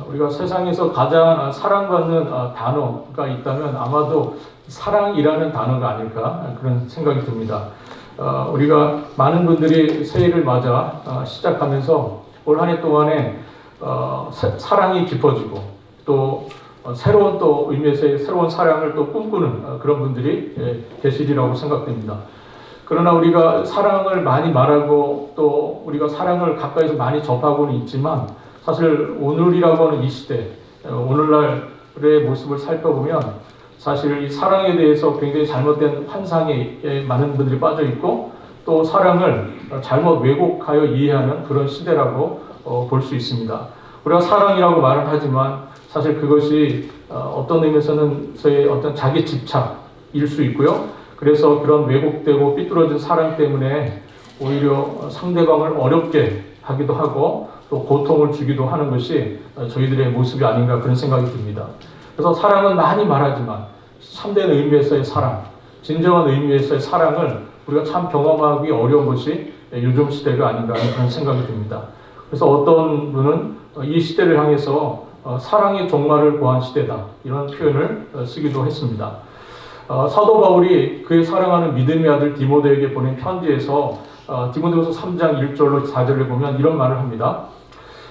우리가 세상에서 가장 사랑받는 단어가 있다면 아마도 사랑이라는 단어가 아닐까 그런 생각이 듭니다. 우리가 많은 분들이 새해를 맞아 시작하면서 올 한 해 동안에 사랑이 깊어지고 또 새로운 또 의미에서의 새로운 사랑을 또 꿈꾸는 그런 분들이 계시리라고 생각됩니다. 그러나 우리가 사랑을 많이 말하고 또 우리가 사랑을 가까이서 많이 접하고는 있지만 사실 오늘이라고 하는 이 시대, 오늘날의 모습을 살펴보면 사실 이 사랑에 대해서 굉장히 잘못된 환상에 많은 분들이 빠져 있고 또 사랑을 잘못 왜곡하여 이해하는 그런 시대라고 볼 수 있습니다. 우리가 사랑이라고 말을 하지만 사실 그것이 어떤 의미에서는 어떤 자기 집착일 수 있고요. 그래서 그런 왜곡되고 삐뚤어진 사랑 때문에 오히려 상대방을 어렵게 하기도 하고 또 고통을 주기도 하는 것이 저희들의 모습이 아닌가 그런 생각이 듭니다. 그래서 사랑은 많이 말하지만 참된 의미에서의 사랑, 진정한 의미에서의 사랑을 우리가 참 경험하기 어려운 것이 요즘 시대가 아닌가 하는 그런 생각이 듭니다. 그래서 어떤 분은 이 시대를 향해서 사랑의 종말을 고한 시대다 이런 표현을 쓰기도 했습니다. 사도 바울이 그의 사랑하는 믿음의 아들 디모데에게 보낸 편지에서 디모데후서 3장 1절로 4절을 보면 이런 말을 합니다.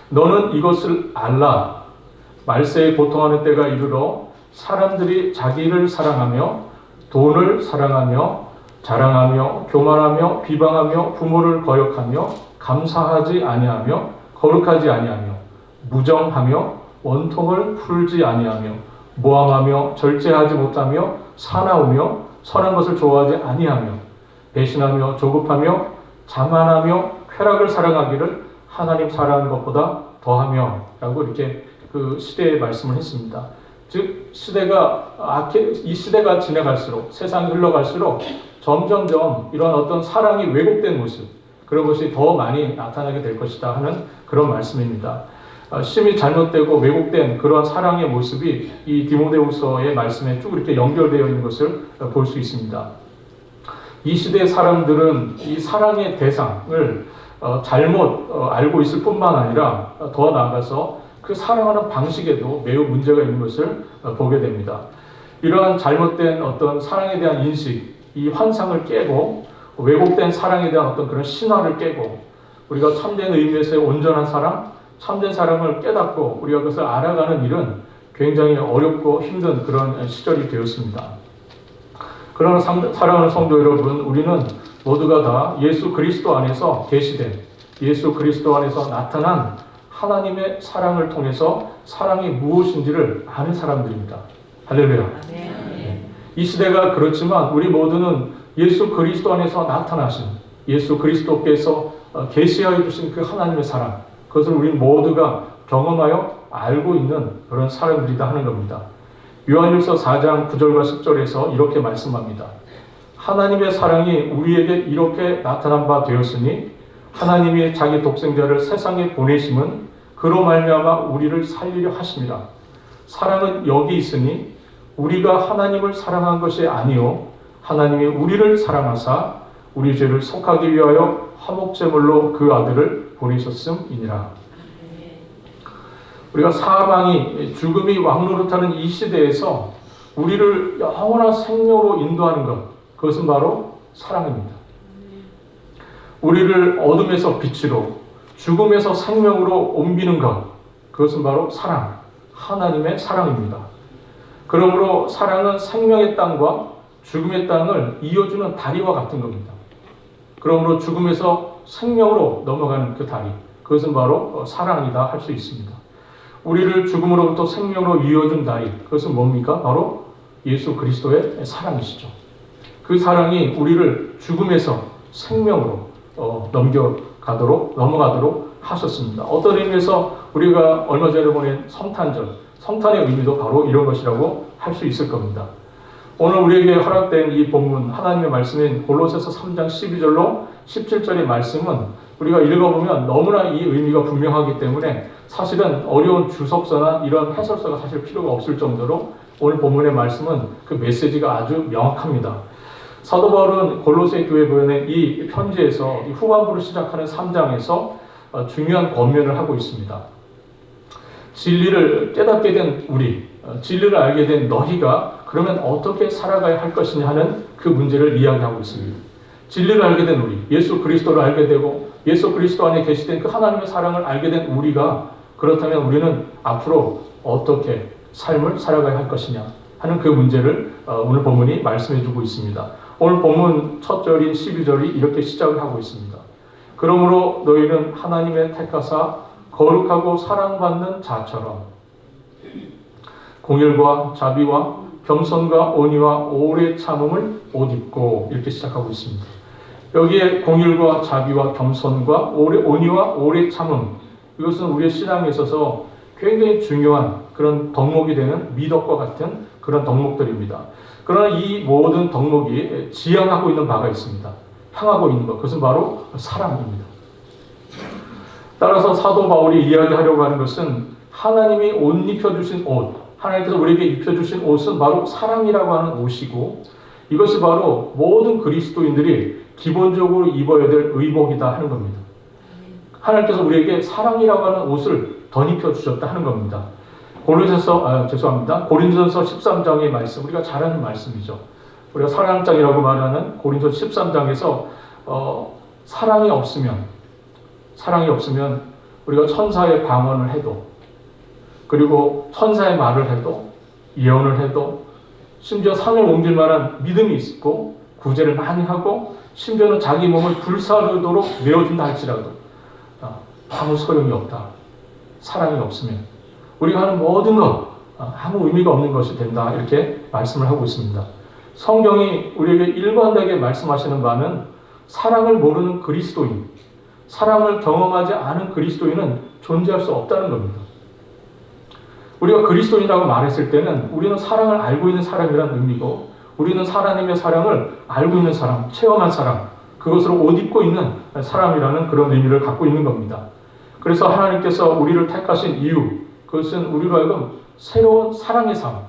너는 이것을 알라. 말세에 고통하는 때가 이르러 사람들이 자기를 사랑하며 돈을 사랑하며 자랑하며 교만하며 비방하며 부모를 거역하며 감사하지 아니하며 거룩하지 아니하며 무정하며 원통을 풀지 아니하며 모함하며 절제하지 못하며 사나우며 선한 것을 좋아하지 아니하며 배신하며 조급하며 자만하며 쾌락을 사랑하기를 하나님 사랑하는 것보다 더하며 라고 이렇게 그 시대의 말씀을 했습니다. 즉 이 시대가 지나갈수록 세상이 흘러갈수록 점점점 이런 어떤 사랑이 왜곡된 모습 그런 것이 더 많이 나타나게 될 것이다 하는 그런 말씀입니다. 심히 잘못되고 왜곡된 그러한 사랑의 모습이 이 디모데후서의 말씀에 쭉 이렇게 연결되어 있는 것을 볼 수 있습니다. 이 시대의 사람들은 이 사랑의 대상을 잘못 알고 있을 뿐만 아니라 더 나아가서 그 사랑하는 방식에도 매우 문제가 있는 것을 보게 됩니다. 이러한 잘못된 어떤 사랑에 대한 인식, 이 환상을 깨고 왜곡된 사랑에 대한 어떤 그런 신화를 깨고 우리가 참된 의미에서의 온전한 사랑, 참된 사랑을 깨닫고 우리가 그것을 알아가는 일은 굉장히 어렵고 힘든 그런 시절이 되었습니다. 그러나 사랑하는 성도 여러분, 우리는 모두가 다 예수 그리스도 안에서 계시된 예수 그리스도 안에서 나타난 하나님의 사랑을 통해서 사랑이 무엇인지를 아는 사람들입니다. 할렐루야. 이 시대가 그렇지만 우리 모두는 예수 그리스도 안에서 나타나신 예수 그리스도께서 계시하여 주신 그 하나님의 사랑 그것을 우리 모두가 경험하여 알고 있는 그런 사람들이다 하는 겁니다. 요한일서 4장 9절과 10절에서 이렇게 말씀합니다. 하나님의 사랑이 우리에게 이렇게 나타난 바 되었으니 하나님이 자기 독생자를 세상에 보내심은 그로 말미암아 우리를 살리려 하심이라. 사랑은 여기 있으니 우리가 하나님을 사랑한 것이 아니요 하나님이 우리를 사랑하사 우리 죄를 속하기 위하여 화목제물로 그 아들을 보내셨음이니라. 우리가 사망이 죽음이 왕노릇하는 이 시대에서 우리를 영원한 생명으로 인도하는 것 그것은 바로 사랑입니다. 우리를 어둠에서 빛으로 죽음에서 생명으로 옮기는 것 그것은 바로 사랑, 하나님의 사랑입니다. 그러므로 사랑은 생명의 땅과 죽음의 땅을 이어주는 다리와 같은 겁니다. 그러므로 죽음에서 생명으로 넘어가는 그 다리 그것은 바로 사랑이다 할 수 있습니다. 우리를 죽음으로부터 생명으로 이어준 다리 그것은 뭡니까? 바로 예수 그리스도의 사랑이시죠. 그 사랑이 우리를 죽음에서 생명으로 넘어가도록 하셨습니다. 어떤 의미에서 우리가 얼마 전에 보낸 성탄절, 성탄의 의미도 바로 이런 것이라고 할 수 있을 겁니다. 오늘 우리에게 허락된 이 본문 하나님의 말씀인 골로새서 3장 12절로 17절의 말씀은 우리가 읽어보면 너무나 이 의미가 분명하기 때문에 사실은 어려운 주석서나 이런 해설서가 사실 필요가 없을 정도로 오늘 본문의 말씀은 그 메시지가 아주 명확합니다. 사도 바울은 골로새 교회 보낸 이 편지에서 이 후반부를 시작하는 3장에서 중요한 권면을 하고 있습니다. 진리를 깨닫게 된 우리, 진리를 알게 된 너희가 그러면 어떻게 살아가야 할 것이냐 하는 그 문제를 이야기하고 있습니다. 진리를 알게 된 우리, 예수 그리스도를 알게 되고 예수 그리스도 안에 계시된 그 하나님의 사랑을 알게 된 우리가 그렇다면 우리는 앞으로 어떻게 삶을 살아가야 할 것이냐 하는 그 문제를 오늘 본문이 말씀해 주고 있습니다. 오늘 본문 첫 절인 12절이 이렇게 시작을 하고 있습니다. 그러므로 너희는 하나님의 택하사 거룩하고 사랑받는 자처럼 공일과 자비와 겸손과 온유와 오래 참음을 옷 입고 이렇게 시작하고 있습니다. 여기에 공일과 자비와 겸손과 온유와 오래 참음, 이것은 우리의 신앙에 있어서 굉장히 중요한 그런 덕목이 되는 미덕과 같은 그런 덕목들입니다. 그러나 이 모든 덕목이 지향하고 있는 바가 있습니다. 향하고 있는 것, 그것은 바로 사랑입니다. 따라서 사도 바울이 이야기하려고 하는 것은 하나님이 옷 입혀주신 옷, 하나님께서 우리에게 입혀주신 옷은 바로 사랑이라고 하는 옷이고 이것이 바로 모든 그리스도인들이 기본적으로 입어야 될 의복이다 하는 겁니다. 하나님께서 우리에게 사랑이라고 하는 옷을 덧입혀 주셨다 하는 겁니다. 고린도전서 13장의 말씀, 우리가 잘 아는 말씀이죠. 우리가 사랑장이라고 말하는 고린도전서 13장에서 사랑이 없으면 우리가 천사의 방언을 해도 그리고 천사의 말을 해도 예언을 해도 심지어 산을 옮길 만한 믿음이 있고 구제를 많이 하고 심지어는 자기 몸을 불사르도록 메워준다 할지라도 아무 소용이 없다. 사랑이 없으면 우리가 하는 모든 것 아무 의미가 없는 것이 된다. 이렇게 말씀을 하고 있습니다. 성경이 우리에게 일관되게 말씀하시는 바는 사랑을 모르는 그리스도인, 사랑을 경험하지 않은 그리스도인은 존재할 수 없다는 겁니다. 우리가 그리스도인이라고 말했을 때는 우리는 사랑을 알고 있는 사람이라는 의미고 우리는 하나님의 사랑을 알고 있는 사람, 체험한 사람, 그것으로 옷 입고 있는 사람이라는 그런 의미를 갖고 있는 겁니다. 그래서 하나님께서 우리를 택하신 이유, 그것은 우리로 하여금 새로운 사랑의 삶,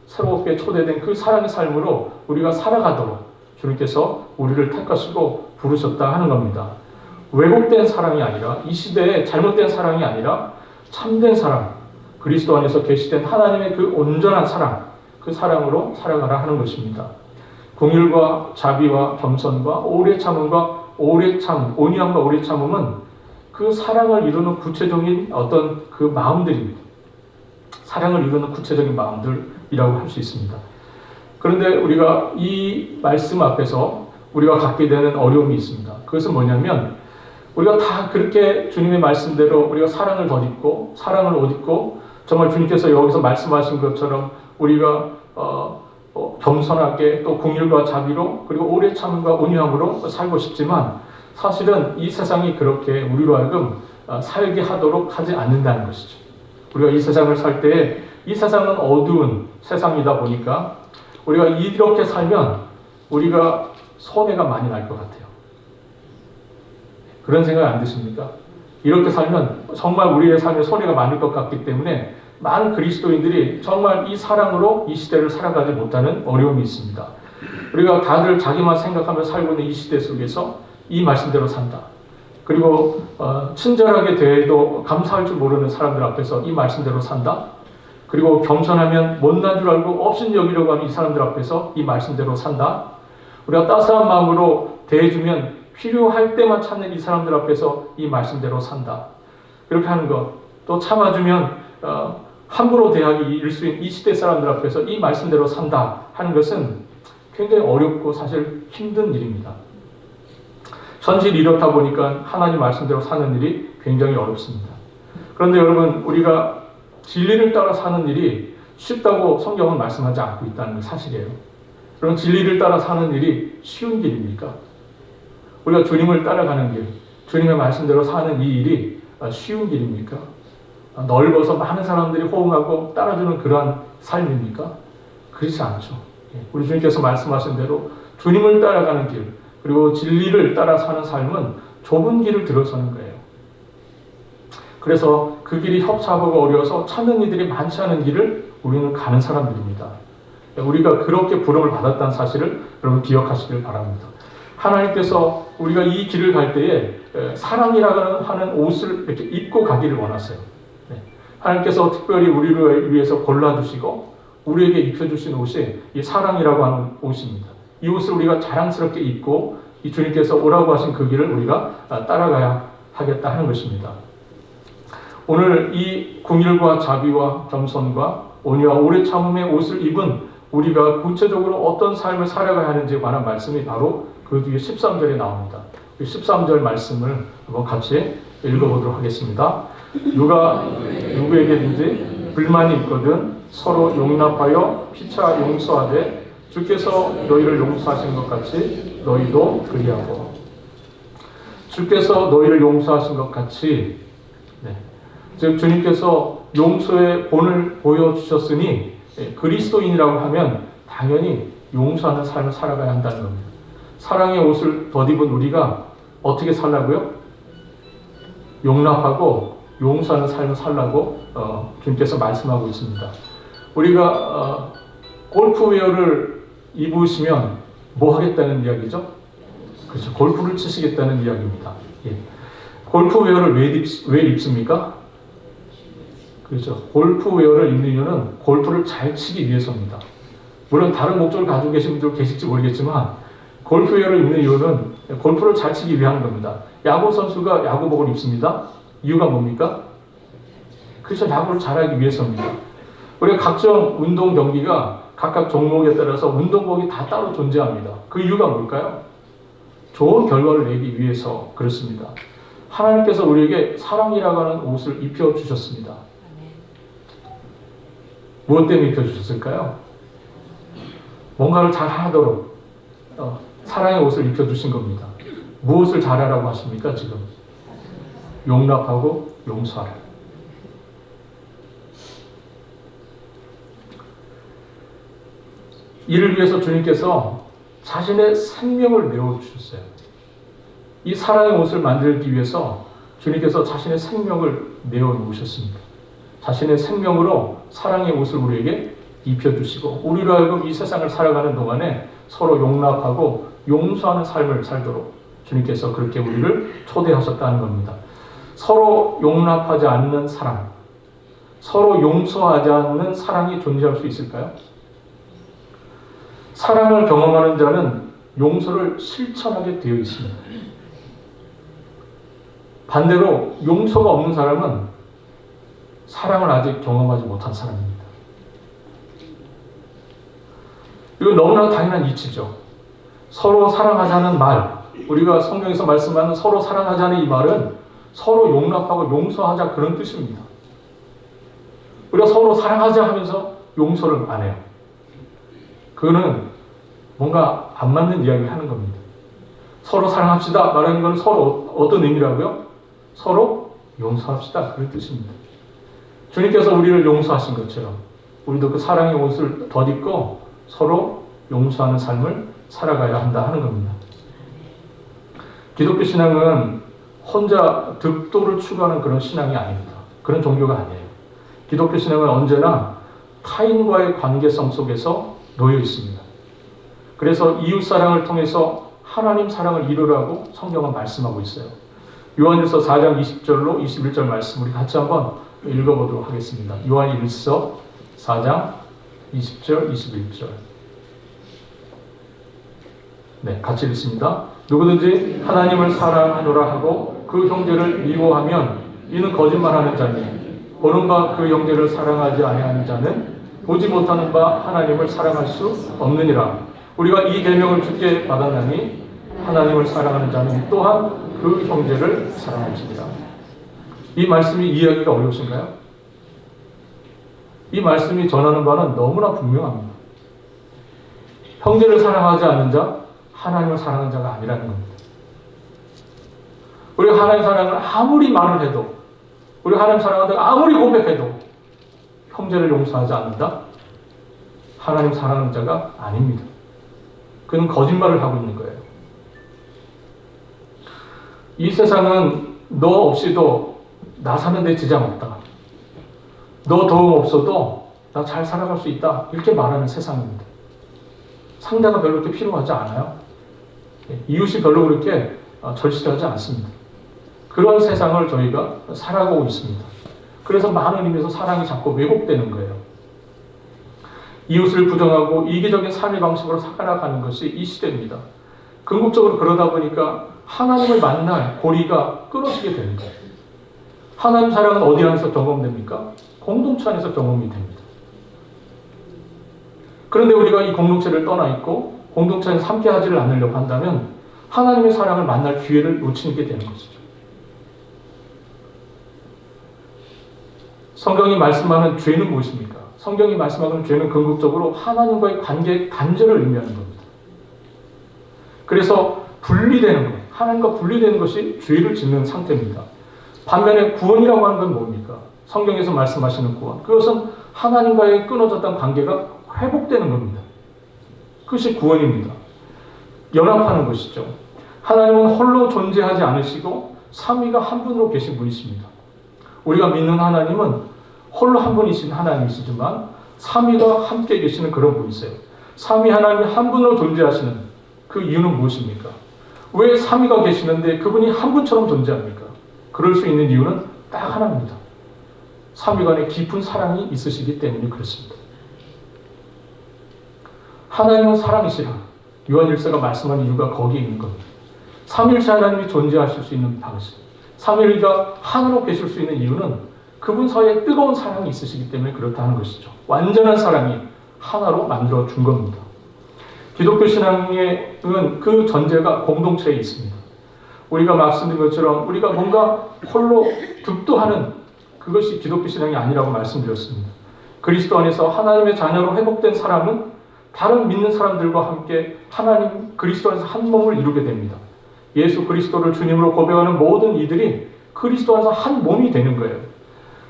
새롭게 초대된 그 사랑의 삶으로 우리가 살아가도록 주님께서 우리를 택하시고 부르셨다 하는 겁니다. 왜곡된 사랑이 아니라 이 시대에 잘못된 사랑이 아니라 참된 사랑, 그리스도 안에서 계시된 하나님의 그 온전한 사랑, 그 사랑으로 살아가라 하는 것입니다. 공율과 자비와 겸손과 오래 참음과 온유함과 오래 참음은 그 사랑을 이루는 구체적인 어떤 그 마음들입니다. 사랑을 이루는 구체적인 마음들이라고 할 수 있습니다. 그런데 우리가 이 말씀 앞에서 우리가 갖게 되는 어려움이 있습니다. 그것은 뭐냐면 우리가 다 그렇게 주님의 말씀대로 우리가 사랑을 덧입고 사랑을 옷 입고 정말 주님께서 여기서 말씀하신 것처럼 우리가 겸손하게 또 긍휼과 자비로 그리고 오래 참음과 온유함으로 살고 싶지만 사실은 이 세상이 그렇게 우리로 하여금 살게 하도록 하지 않는다는 것이죠. 우리가 이 세상을 살 때에 이 세상은 어두운 세상이다 보니까 우리가 이렇게 살면 우리가 손해가 많이 날 것 같아요. 그런 생각 안 드십니까? 이렇게 살면 정말 우리의 삶에 손해가 많을 것 같기 때문에 많은 그리스도인들이 정말 이 사랑으로 이 시대를 살아가지 못하는 어려움이 있습니다. 우리가 다들 자기만 생각하며 살고 있는 이 시대 속에서 이 말씀대로 산다. 그리고 친절하게 대해도 감사할 줄 모르는 사람들 앞에서 이 말씀대로 산다. 그리고 겸손하면 못난 줄 알고 없인 여기려고 하는 이 사람들 앞에서 이 말씀대로 산다. 우리가 따스한 마음으로 대해주면 필요할 때만 찾는 이 사람들 앞에서 이 말씀대로 산다. 그렇게 하는 것. 또 참아주면 함부로 대하기 일수인 이 시대 사람들 앞에서 이 말씀대로 산다 하는 것은 굉장히 어렵고 사실 힘든 일입니다. 현실이 이렇다 보니까 하나님 말씀대로 사는 일이 굉장히 어렵습니다. 그런데 여러분, 우리가 진리를 따라 사는 일이 쉽다고 성경은 말씀하지 않고 있다는 게 사실이에요. 그럼 진리를 따라 사는 일이 쉬운 길입니까? 우리가 주님을 따라가는 길, 주님의 말씀대로 사는 이 일이 쉬운 길입니까? 넓어서 많은 사람들이 호응하고 따라주는 그러한 삶입니까? 그렇지 않죠. 우리 주님께서 말씀하신 대로 주님을 따라가는 길, 그리고 진리를 따라 사는 삶은 좁은 길을 들어서는 거예요. 그래서 그 길이 협착하고 어려워서 찾는 이들이 많지 않은 길을 우리는 가는 사람들입니다. 우리가 그렇게 부름을 받았다는 사실을 여러분 기억하시길 바랍니다. 하나님께서 우리가 이 길을 갈 때에 사랑이라고 하는 옷을 이렇게 입고 가기를 원하세요. 하나님께서 특별히 우리를 위해서 골라주시고 우리에게 입혀주신 옷이 이 사랑이라고 하는 옷입니다. 이 옷을 우리가 자랑스럽게 입고 이 주님께서 오라고 하신 그 길을 우리가 따라가야 하겠다 하는 것입니다. 오늘 이 긍휼과 자비와 겸손과 온유와 오래 참음의 옷을 입은 우리가 구체적으로 어떤 삶을 살아가야 하는지에 관한 말씀이 바로 그 뒤에 13절에 나옵니다. 13절 말씀을 한번 같이 읽어보도록 하겠습니다. 누가 누구에게든지 불만이 있거든 서로 용납하여 피차 용서하되 주께서 너희를 용서하신 것 같이 너희도 그리하고. 주께서 너희를 용서하신 것 같이, 즉 주님께서 용서의 본을 보여주셨으니 그리스도인이라고 하면 당연히 용서하는 삶을 살아가야 한다는 겁니다. 사랑의 옷을 덧입은 우리가 어떻게 살라고요? 용납하고 용서하는 삶을 살라고 주님께서 말씀하고 있습니다. 우리가 골프웨어를 입으시면 뭐 하겠다는 이야기죠? 그렇죠. 골프를 치시겠다는 이야기입니다. 예. 골프웨어를 왜 입습니까? 그렇죠. 골프웨어를 입는 이유는 골프를 잘 치기 위해서입니다. 물론 다른 목적을 가지고 계신 분들 계실지 모르겠지만 골프웨어를 입는 이유는 골프를 잘 치기 위한 겁니다. 야구 선수가 야구복을 입습니다. 이유가 뭡니까? 그렇죠. 야구를 잘하기 위해서입니다. 우리가 각종 운동 경기가 각각 종목에 따라서 운동복이 다 따로 존재합니다. 그 이유가 뭘까요? 좋은 결과를 내기 위해서 그렇습니다. 하나님께서 우리에게 사랑이라고 하는 옷을 입혀주셨습니다. 무엇 때문에 입혀주셨을까요? 뭔가를 잘 하도록 사랑의 옷을 입혀주신 겁니다. 무엇을 잘하라고 하십니까 지금? 용납하고 용서하라. 이를 위해서 주님께서 자신의 생명을 내어주셨어요. 이 사랑의 옷을 만들기 위해서 주님께서 자신의 생명을 내어놓으셨습니다. 자신의 생명으로 사랑의 옷을 우리에게 입혀주시고 우리로 하여금 이 세상을 살아가는 동안에 서로 용납하고 용서하는 삶을 살도록 주님께서 그렇게 우리를 초대하셨다는 겁니다. 서로 용납하지 않는 사랑, 서로 용서하지 않는 사랑이 존재할 수 있을까요? 사랑을 경험하는 자는 용서를 실천하게 되어 있습니다. 반대로 용서가 없는 사람은 사랑을 아직 경험하지 못한 사람입니다. 이건 너무나 당연한 이치죠. 서로 사랑하자는 말, 우리가 성경에서 말씀하는 서로 사랑하자는 이 말은 서로 용납하고 용서하자 그런 뜻입니다. 우리가 서로 사랑하자 하면서 용서를 안 해요. 그거는 뭔가 안 맞는 이야기를 하는 겁니다. 서로 사랑합시다 말하는 건 서로 어떤 의미라고요? 서로 용서합시다 그런 뜻입니다. 주님께서 우리를 용서하신 것처럼 우리도 그 사랑의 옷을 덧입고 서로 용서하는 삶을 살아가야 한다 하는 겁니다. 기독교 신앙은 혼자 득도를 추구하는 그런 신앙이 아닙니다. 그런 종교가 아니에요. 기독교 신앙은 언제나 타인과의 관계성 속에서 놓여 있습니다. 그래서 이웃 사랑을 통해서 하나님 사랑을 이루라고 성경은 말씀하고 있어요. 요한일서 4장 20절로 21절 말씀 우리 같이 한번 읽어보도록 하겠습니다. 요한일서 4장 20절 21절. 네, 같이 읽습니다. 누구든지 하나님을 사랑하노라 하고 그 형제를 미워하면 이는 거짓말하는 자니 보는 바 그 형제를 사랑하지 아니하는 자는 보지 못하는 바 하나님을 사랑할 수 없느니라. 우리가 이 계명을 주께 받았나니 하나님을 사랑하는 자는 또한 그 형제를 사랑할지니라. 이 말씀이 이해하기가 어려우신가요? 이 말씀이 전하는 바는 너무나 분명합니다. 형제를 사랑하지 않는 자, 하나님을 사랑하는 자가 아니라는 겁니다. 우리가 하나님 사랑을 아무리 말을 해도, 우리가 하나님 사랑한다고 아무리 고백해도 형제를 용서하지 않는다? 하나님 사랑하는 자가 아닙니다. 그는 거짓말을 하고 있는 거예요. 이 세상은 너 없이도 나 사는 데 지장 없다. 너 도움 없어도 나 잘 살아갈 수 있다. 이렇게 말하는 세상입니다. 상대가 별로 그렇게 필요하지 않아요. 이웃이 별로 그렇게 절실하지 않습니다. 그런 세상을 저희가 살아가고 있습니다. 그래서 많은 의미에서 사랑이 자꾸 왜곡되는 거예요. 이웃을 부정하고 이기적인 삶의 방식으로 살아가는 것이 이 시대입니다. 궁극적으로 그러다 보니까 하나님을 만날 고리가 끊어지게 되는 거예요. 하나님 사랑은 어디 안에서 경험됩니까? 공동체 안에서 경험이 됩니다. 그런데 우리가 이 공동체를 떠나 있고 공동체 안에서 함께 하지를 않으려고 한다면 하나님의 사랑을 만날 기회를 놓치게 되는 것이죠. 성경이 말씀하는 죄는 무엇입니까? 성경이 말씀하는 죄는 궁극적으로 하나님과의 관계의 단절을 의미하는 겁니다. 그래서 분리되는 것, 하나님과 분리되는 것이 죄를 짓는 상태입니다. 반면에 구원이라고 하는 건 뭡니까? 성경에서 말씀하시는 구원. 그것은 하나님과의 끊어졌던 관계가 회복되는 겁니다. 그것이 구원입니다. 연합하는 것이죠. 하나님은 홀로 존재하지 않으시고 삼위가 한 분으로 계신 분이십니다. 우리가 믿는 하나님은 홀로 한 분이신 하나님이시지만 삼위가 함께 계시는 그런 분이세요. 삼위 하나님이 한 분으로 존재하시는 그 이유는 무엇입니까? 왜 삼위가 계시는데 그분이 한 분처럼 존재합니까? 그럴 수 있는 이유는 딱 하나입니다. 삼위 간에 깊은 사랑이 있으시기 때문에 그렇습니다. 하나님은 사랑이시라. 요한일서가 말씀하는 이유가 거기에 있는 겁니다. 삼위일체 하나님이 존재하실 수 있는 방식, 삼위가 하나로 계실 수 있는 이유는 그분 사이에 뜨거운 사랑이 있으시기 때문에 그렇다는 것이죠. 완전한 사랑이 하나로 만들어 준 겁니다. 기독교 신앙에는 그 전제가 공동체에 있습니다. 우리가 말씀드린 것처럼 우리가 뭔가 홀로 득도하는 그것이 기독교 신앙이 아니라고 말씀드렸습니다. 그리스도 안에서 하나님의 자녀로 회복된 사람은 다른 믿는 사람들과 함께 하나님 그리스도 안에서 한 몸을 이루게 됩니다. 예수 그리스도를 주님으로 고백하는 모든 이들이 그리스도 안에서 한 몸이 되는 거예요.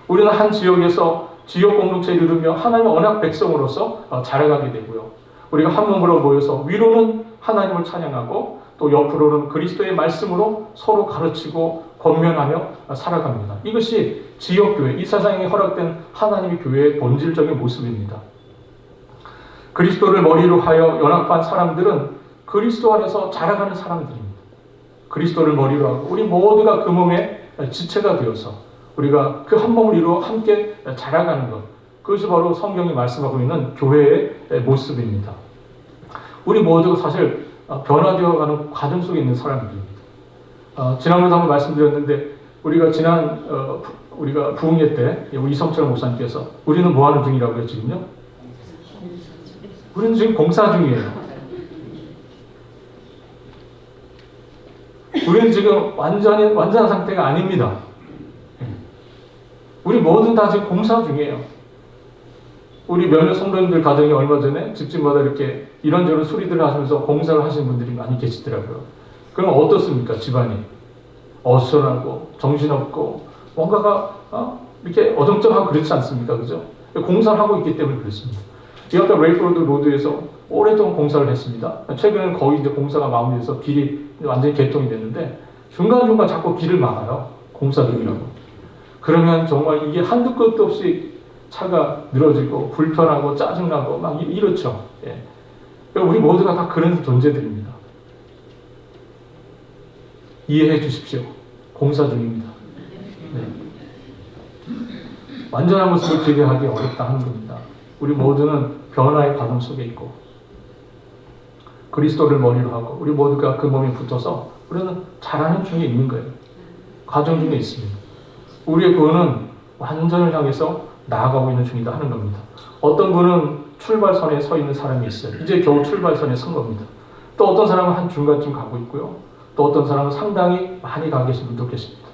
우리는 한 지역에서 지역 공동체를 이루며 하나님의 언약 백성으로서 자라가게 되고요. 우리가 한 몸으로 모여서 위로는 하나님을 찬양하고 또 옆으로는 그리스도의 말씀으로 서로 가르치고 권면하며 살아갑니다. 이것이 지역교회, 이 세상에 허락된 하나님의 교회의 본질적인 모습입니다. 그리스도를 머리로 하여 연합한 사람들은 그리스도 안에서 자라가는 사람들입니다. 그리스도를 머리로 하고 우리 모두가 그 몸의 지체가 되어서 우리가 그 한 몸을 이루어 함께 자라가는 것, 그것이 바로 성경이 말씀하고 있는 교회의 모습입니다. 우리 모두가 사실 변화되어가는 과정 속에 있는 사람들입니다. 지난번에 한번 말씀드렸는데 우리가 우리가 부흥회 때 우리 이성철 목사님께서 우리는 뭐 하는 중이라고요 지금요? 우리는 지금 공사 중이에요. 우리는 지금 완전한 상태가 아닙니다. 우리 모든 다 지금 공사 중이에요. 우리 몇몇 성도님들 가정에 얼마 전에 집집마다 이렇게 이런저런 수리들을 하시면서 공사를 하시는 분들이 많이 계시더라고요. 그럼 어떻습니까? 집안이 어수선하고 정신없고 뭔가가 이렇게 어정쩡하고 그렇지 않습니까? 그죠? 공사를 하고 있기 때문에 그렇습니다. 이 아까 레이프로드 로드에서 오랫동안 공사를 했습니다. 최근에는 거의 이제 공사가 마무리돼서 길이 완전히 개통이 됐는데 중간중간 자꾸 길을 막아요. 공사 중이라고. 그러면 정말 이게 한두 끝도 없이 차가 늘어지고 불편하고 짜증나고 막 이렇죠. 예. 우리 모두가 다 그런 존재들입니다. 이해해 주십시오. 공사 중입니다. 네. 완전한 모습을 기대하기 어렵다 하는 겁니다. 우리 모두는 변화의 과정 속에 있고 그리스도를 머리로 하고 우리 모두가 그 몸에 붙어서 우리는 자라는 중에 있는 거예요. 과정 중에 있습니다. 우리의 구원은 완전을 향해서 나아가고 있는 중이다 하는 겁니다. 어떤 분은 출발선에 서 있는 사람이 있어요. 이제 겨우 출발선에 선 겁니다. 또 어떤 사람은 한 중간쯤 가고 있고요. 또 어떤 사람은 상당히 많이 가 계신 분도 계십니다.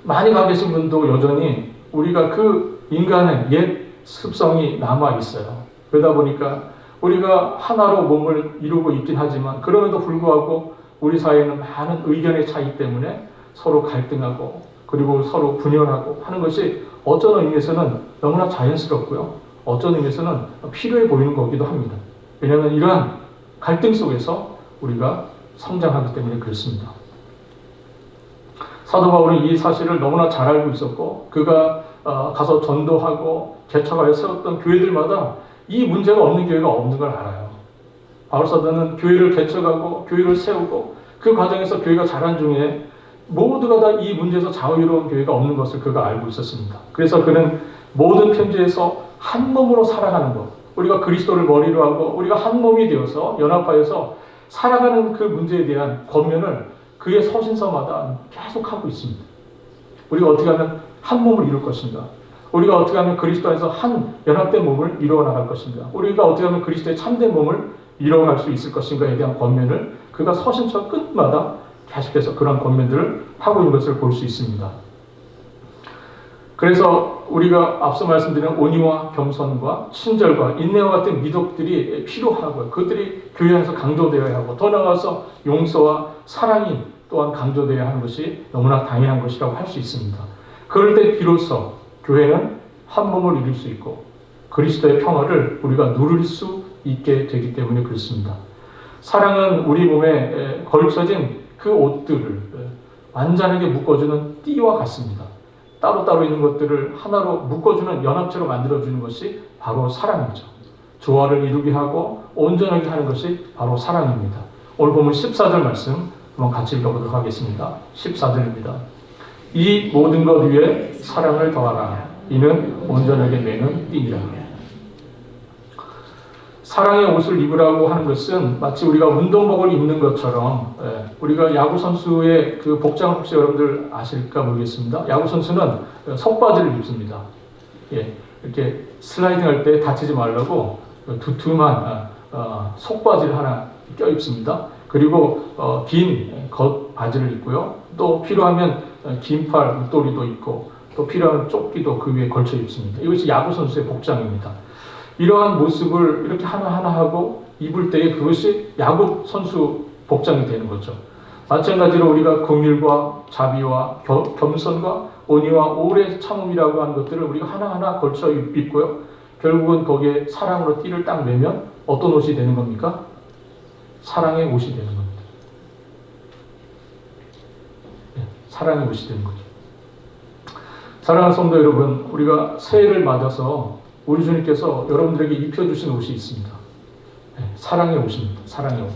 많이 가 계신 분도 여전히 우리가 그 인간의 옛 습성이 남아 있어요. 그러다 보니까 우리가 하나로 몸을 이루고 있긴 하지만 그럼에도 불구하고 우리 사이에는 많은 의견의 차이 때문에 서로 갈등하고 그리고 서로 분열하고 하는 것이 어떤 의미에서는 너무나 자연스럽고요. 어떤 의미에서는 필요해 보이는 거기도 합니다. 왜냐하면 이러한 갈등 속에서 우리가 성장하기 때문에 그렇습니다. 사도 바울은 이 사실을 너무나 잘 알고 있었고 그가 가서 전도하고 개척하여 세웠던 교회들마다 이 문제가 없는 교회가 없는 걸 알아요. 바울 사도는 교회를 개척하고 교회를 세우고 그 과정에서 교회가 자란 중에 모두가 다 이 문제에서 자유로운 교회가 없는 것을 그가 알고 있었습니다. 그래서 그는 모든 편지에서 한 몸으로 살아가는 것, 우리가 그리스도를 머리로 하고 우리가 한 몸이 되어서 연합하여서 살아가는 그 문제에 대한 권면을 그의 서신서마다 계속하고 있습니다. 우리가 어떻게 하면 한 몸을 이룰 것인가? 우리가 어떻게 하면 그리스도 안에서 한 연합된 몸을 이루어 나갈 것인가? 우리가 어떻게 하면 그리스도의 참된 몸을 이루어갈 수 있을 것인가에 대한 권면을 그가 서신서 끝마다 계속해서 그런 권면들을 하고 있는 것을 볼 수 있습니다. 그래서 우리가 앞서 말씀드린 온유와 겸손과 친절과 인내와 같은 미덕들이 필요하고 그것들이 교회 안에서 강조되어야 하고 더 나아가서 용서와 사랑이 또한 강조되어야 하는 것이 너무나 당연한 것이라고 할 수 있습니다. 그럴 때 비로소 교회는 한 몸을 이룰 수 있고 그리스도의 평화를 우리가 누릴 수 있게 되기 때문에 그렇습니다. 사랑은 우리 몸에 걸쳐진 그 옷들을 완전하게 묶어주는 띠와 같습니다. 따로따로 있는 것들을 하나로 묶어주는 연합체로 만들어주는 것이 바로 사랑이죠. 조화를 이루게 하고 온전하게 하는 것이 바로 사랑입니다. 오늘 보면 14절 말씀 한번 같이 읽어보도록 하겠습니다. 14절입니다. 이 모든 것 위에 사랑을 더하라. 이는 온전하게 매는 띠니라. 사랑의 옷을 입으라고 하는 것은 마치 우리가 운동복을 입는 것처럼 우리가 야구 선수의 그 복장 혹시 여러분들 아실까 모르겠습니다. 야구 선수는 속바지를 입습니다. 이렇게 슬라이딩 할 때 다치지 말라고 두툼한 속바지를 하나 껴 입습니다. 그리고 긴 겉바지를 입고요. 또 필요하면 긴팔 웃도리도 입고 또 필요한 조끼도 그 위에 걸쳐 입습니다. 이것이 야구 선수의 복장입니다. 이러한 모습을 이렇게 하나하나 하고 입을 때에 그것이 야구 선수 복장이 되는 거죠. 마찬가지로 우리가 긍휼과 자비와 겸손과 온유와 오래 참음이라고 하는 것들을 우리가 하나하나 걸쳐 입고요. 결국은 거기에 사랑으로 띠를 딱 매면 어떤 옷이 되는 겁니까? 사랑의 옷이 되는 겁니다. 사랑의 옷이 되는 거죠. 사랑하는 성도 여러분, 우리가 새해를 맞아서 우리 주님께서 여러분들에게 입혀주신 옷이 있습니다. 사랑의 옷입니다. 사랑의 옷.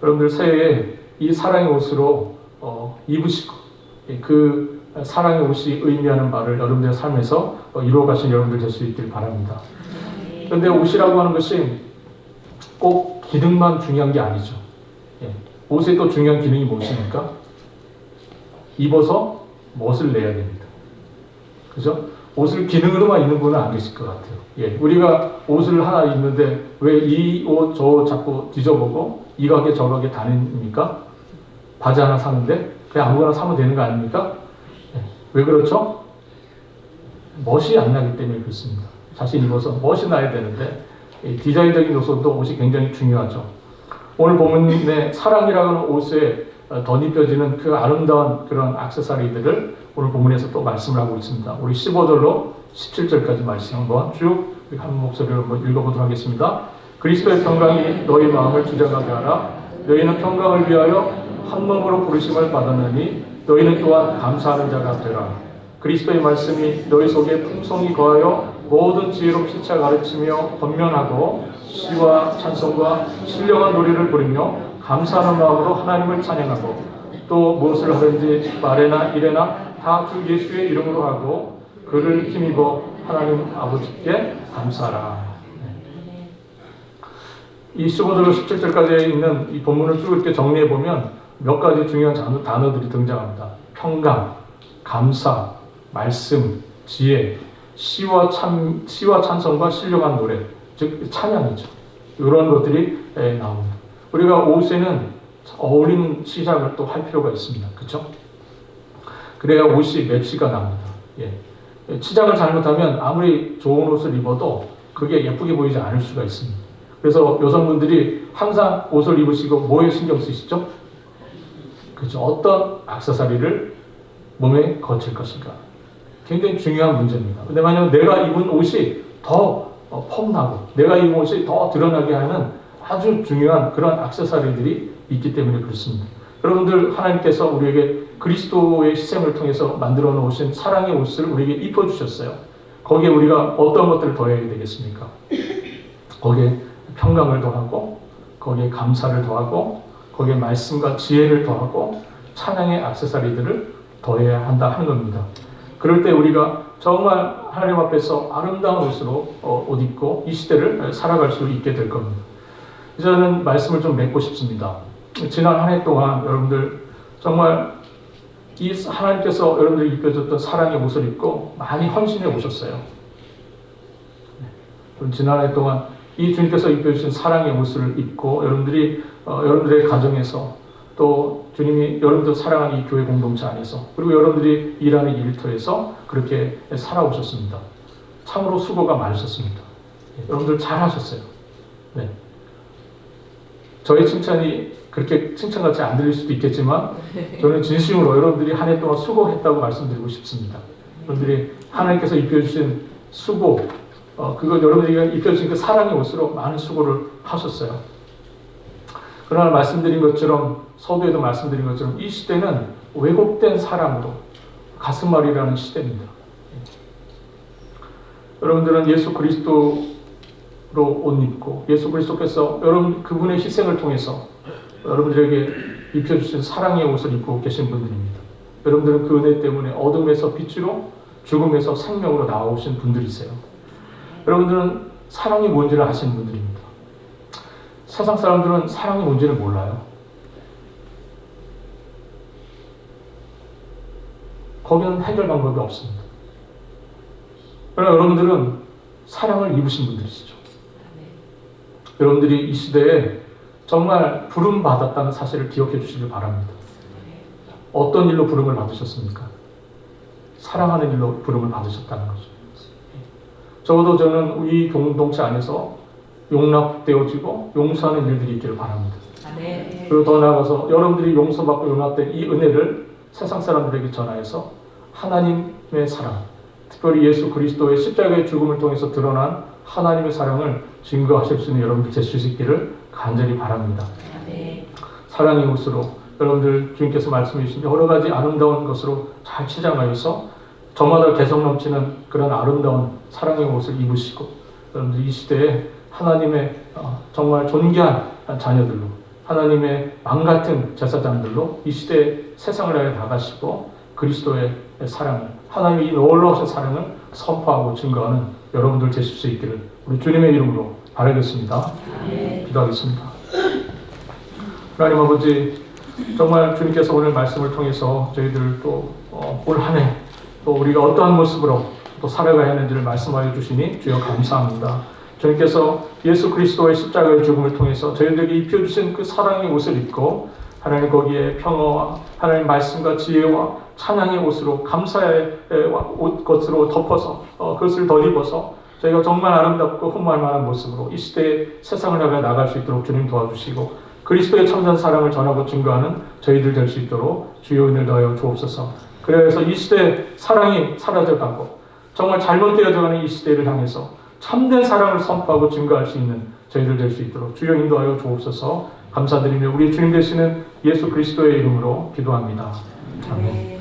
여러분들 새해에 이 사랑의 옷으로 입으시고 그 사랑의 옷이 의미하는 바를 여러분들의 삶에서 이루어가신 여러분들 될 수 있길 바랍니다. 그런데 옷이라고 하는 것이 꼭 기능만 중요한 게 아니죠. 옷에 또 중요한 기능이 무엇입니까? 입어서 멋을 내야 됩니다. 그죠? 옷을 기능으로만 입는 분은 안 계실 것 같아요. 우리가 옷을 하나 입는데 왜 이 옷 저 옷 자꾸 뒤져보고 이 가게 저 가게 다닙니까? 바지 하나 사는데 그냥 아무거나 사면 되는 거 아닙니까? 왜 그렇죠? 멋이 안 나기 때문에 그렇습니다. 자신 입어서 멋이 나야 되는데 디자인적인 요소도 옷이 굉장히 중요하죠. 오늘 본문의 사랑이라는 옷에 덧입혀지는 그 아름다운 그런 액세서리들을 오늘 본문에서 또 말씀을 하고 있습니다. 우리 15절로 17절까지 말씀 한번 쭉 한 목소리로 한번 읽어보도록 하겠습니다. 그리스도의 평강이 너희 마음을 주장하게 하라. 너희는 평강을 위하여 한 몸으로 부르심을 받았느니 너희는 또한 감사하는 자가 되라. 그리스도의 말씀이 너희 속에 풍성히 거하여 모든 지혜로 피차 가르치며 권면하고 시와 찬송과 신령한 노래를 부르며 감사하는 마음으로 하나님을 찬양하고 또 무엇을 하든지 말에나 일에나 다 주 예수의 이름으로 하고 그를 힘입어 하나님 아버지께 감사하라. 이 15절로 17절까지 있는 이 본문을 쭉 이렇게 정리해 보면 몇 가지 중요한 단어들이 등장합니다. 평강, 감사, 말씀, 지혜, 시와 찬송과 신령한 노래, 즉 찬양이죠. 이런 것들이 나옵니다. 우리가 옷에는 어울리는 시작을 또 할 필요가 있습니다. 그렇죠? 그래야 옷이 맵시가 납니다. 치장을 잘못하면 아무리 좋은 옷을 입어도 그게 예쁘게 보이지 않을 수가 있습니다. 그래서 여성분들이 항상 옷을 입으시고 뭐에 신경 쓰시죠? 그렇죠. 어떤 액세서리를 몸에 거칠 것인가. 굉장히 중요한 문제입니다. 근데 만약 내가 입은 옷이 더 폼나고 내가 입은 옷이 더 드러나게 하는 아주 중요한 그런 액세서리들이 있기 때문에 그렇습니다. 여러분들 하나님께서 우리에게 그리스도의 희생을 통해서 만들어 놓으신 사랑의 옷을 우리에게 입혀주셨어요. 거기에 우리가 어떤 것들을 더해야 되겠습니까? 거기에 평강을 더하고 거기에 감사를 더하고 거기에 말씀과 지혜를 더하고 찬양의 액세서리들을 더해야 한다 하는 겁니다. 그럴 때 우리가 정말 하나님 앞에서 아름다운 옷으로 옷 입고 이 시대를 살아갈 수 있게 될 겁니다. 저는 말씀을 좀 맺고 싶습니다. 지난 한 해 동안 여러분들 정말 이 하나님께서 여러분들이 입혀줬던 사랑의 옷을 입고 많이 헌신해 오셨어요. 지난 한 해 동안 이 주님께서 입혀주신 사랑의 옷을 입고 여러분들이 여러분들의 가정에서 또 주님이 여러분들 사랑하는 이 교회 공동체 안에서 그리고 여러분들이 일하는 일터에서 그렇게 살아오셨습니다. 참으로 수고가 많으셨습니다. 여러분들 잘하셨어요. 네. 저의 칭찬이 그렇게 칭찬같이 안 들릴 수도 있겠지만 저는 진심으로 여러분들이 한 해 동안 수고했다고 말씀드리고 싶습니다. 여러분들이 하나님께서 입혀주신 수고, 그거 여러분들이 입혀주신 그 사랑의 옷으로 많은 수고를 하셨어요. 그러나 말씀드린 것처럼 서두에도 말씀드린 것처럼 이 시대는 왜곡된 사랑으로 가슴앓이라는 시대입니다. 여러분들은 예수 그리스도로 옷 입고 예수 그리스도께서 여러분 그분의 희생을 통해서 여러분들에게 입혀주신 사랑의 옷을 입고 계신 분들입니다. 여러분들은 그 은혜 때문에 어둠에서 빛으로 죽음에서 생명으로 나오신 분들이세요. 여러분들은 사랑이 뭔지를 아시는 분들입니다. 세상 사람들은 사랑이 뭔지를 몰라요. 거기는 해결 방법이 없습니다. 그러나 여러분들은 사랑을 입으신 분들이시죠. 여러분들이 이 시대에 정말 부름 받았다는 사실을 기억해 주시길 바랍니다. 어떤 일로 부름을 받으셨습니까? 사랑하는 일로 부름을 받으셨다는 거죠. 적어도 저는 이 공동체 안에서 용납되어지고 용서하는 일들이 있기를 바랍니다. 그리고 더 나아가서 여러분들이 용서받고 용납된 이 은혜를 세상 사람들에게 전하여서 하나님의 사랑, 특별히 예수 그리스도의 십자가의 죽음을 통해서 드러난 하나님의 사랑을 증거하실 수 있는 여러분들 될 수 있기를 간절히 바랍니다. 사랑의 옷으로 여러분들 주님께서 말씀해 주신 여러 가지 아름다운 것으로 잘 치장하여서 저마다 개성 넘치는 그런 아름다운 사랑의 옷을 입으시고 여러분들 이 시대에 하나님의 정말 존귀한 자녀들로 하나님의 망같은 제사장들로 이 시대에 세상을 향해 나가시고 그리스도의 사랑을 하나님의 이 놀라우신 사랑을 선포하고 증거하는 여러분들 되실 수 있기를 우리 주님의 이름으로 바라겠습니다. 기도하겠습니다. 하나님 아버지 정말 주님께서 오늘 말씀을 통해서 저희들 또 올 한 해 또 우리가 어떠한 모습으로 또 살아가야 하는지를 말씀하여 주시니 주여 감사합니다. 주님께서 예수 그리스도의 십자가의 죽음을 통해서 저희들에게 입혀주신 그 사랑의 옷을 입고 하나님 거기에 평화와 하나님 말씀과 지혜와 찬양의 옷으로 감사의 것으로 덮어서 그것을 덧입어서 저희가 정말 아름답고 흠모할 만한 모습으로 이 시대의 세상을 향해 나갈 수 있도록 주님 도와주시고 그리스도의 참된 사랑을 전하고 증거하는 저희들 될 수 있도록 주여 은혜를 더하여 주옵소서. 그래서 이 시대의 사랑이 사라져가고 정말 잘못되어져가는 이 시대를 향해서 참된 사랑을 선포하고 증거할 수 있는 저희들 될 수 있도록 주여 인도하여 주옵소서. 감사드리며 우리 주님 되시는 예수 그리스도의 이름으로 기도합니다. 아멘.